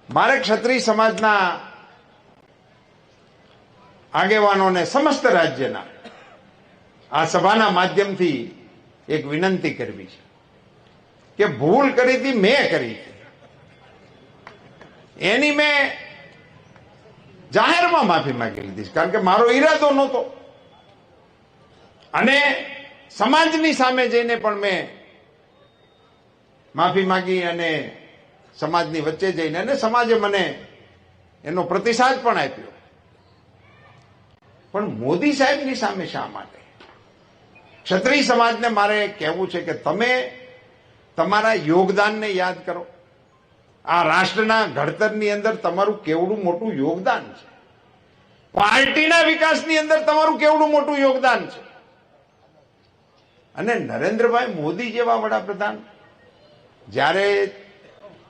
મારે ક્ષત્રિય સમાજના આગેવાનોને સમસ્ત રાજ્યના આ સભાના માધ્યમથી એક વિનંતી કરવી છે કે ભૂલ કરી હતી મેં કરી એની મેં જાહેરમાં માફી માંગી લીધી, કારણ કે મારો ઈરાદો નહોતો અને સમાજની સામે જઈને પણ મેં માફી માંગી અને સમાજની વચ્ચે જઈને અને સમાજે મને એનો પ્રતિસાદ પણ આપ્યો. પણ મોદી સાહેબની સામે શા માટે? ક્ષત્રિય સમાજને મારે કહેવું છે કે તમે તમારા યોગદાનને યાદ કરો. આ રાષ્ટ્રના ઘડતરની અંદર તમારું કેવડું મોટું યોગદાન છે, પાર્ટીના વિકાસની અંદર તમારું કેવડું મોટું યોગદાન છે. અને નરેન્દ્રભાઈ મોદી જેવા વડાપ્રધાન જ્યારે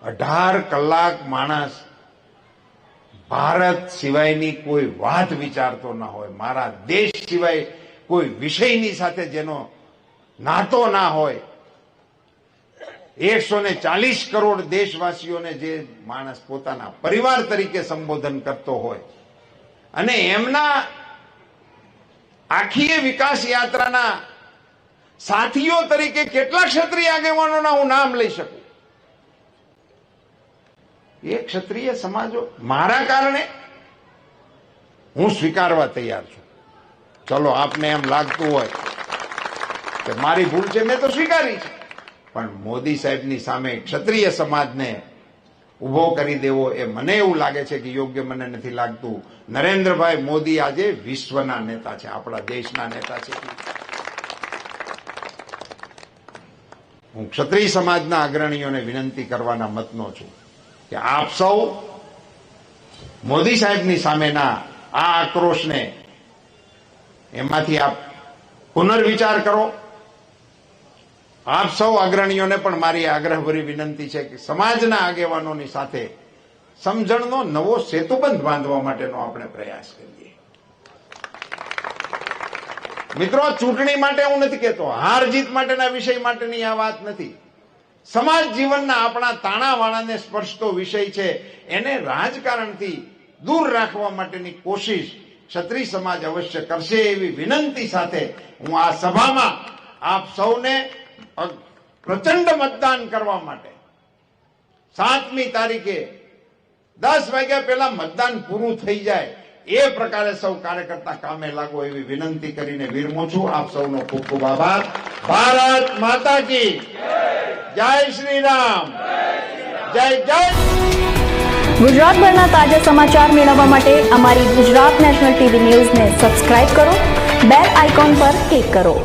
18 કલાક માણસ ભારત સિવાયની કોઈ વાત વિચારતો ના હોય, મારા દેશ સિવાય કોઈ વિષયની સાથે જેનો નાતો ના હોય, 140 કરોડ દેશવાસીઓને જે માણસ પોતાના પરિવાર તરીકે સંબોધન કરતો હોય અને એમના આખી વિકાસ યાત્રાના સાથીઓ તરીકે કેટલા ક્ષત્રિય આગેવાનોના હું નામ લઈ શકું. એ ક્ષત્રિય સમાજો મારા કારણે હું સ્વીકારવા તૈયાર છું. ચલો આપને એમ લાગતું હોય કે મારી ભૂલ છે, મેં તો સ્વીકારી છે, પણ મોદી સાહેબની સામે ક્ષત્રિય સમાજને ઉભો કરી દેવો એ મને એવું લાગે છે કે યોગ્ય મને નથી લાગતું. નરેન્દ્રભાઈ મોદી આજે વિશ્વના નેતા છે, આપણા દેશના નેતા છે. હું ક્ષત્રિય સમાજના અગ્રણીઓને વિનંતી કરવાના મતનો છું કે આપ સૌ મોદી સાહેબની સામેના આ આક્રોશને એમાંથી આપ પુનર્વિચાર કરો. આપ સૌ અગ્રણીઓને પણ મારી આગ્રહભરી વિનંતી છે કે સમાજના આગેવાનોની સાથે સમજણનો નવો સેતુબંધ બાંધવા માટેનો આપણે પ્રયાસ કરીએ. મિત્રો, ચૂંટણી માટે હું નથી કહેતો, હાર જીત માટેના વિષય માટેની આ વાત નથી. સમાજ જીવનના આપણા તાણાવાણાને સ્પર્શતો વિષય છે, એને રાજકારણથી દૂર રાખવા માટેની કોશિશ ક્ષત્રિય સમાજ અવશ્ય કરશે એવી વિનંતી સાથે હું આ સભામાં આપ સૌને પ્રચંડ મતદાન કરવા માટે 7મી તારીખે 10 વાગ્યા પહેલા મતદાન પૂરું થઈ જાય એ પ્રકારે સૌ કાર્યકર્તા કામે લાગો એવી વિનંતી કરીને વિરમું છું. આપ સૌનો ખૂબ ખૂબ આભાર. ભારત માતા કી જય શ્રી રામ. જય જય. ગુજરાતભરના તાજા સમાચાર મેળવવા માટે અમારી ગુજરાત નેશનલ ટીવી ન્યૂઝને સબસ્ક્રાઇબ કરો, બેલ આઇકોન પર ક્લિક કરો.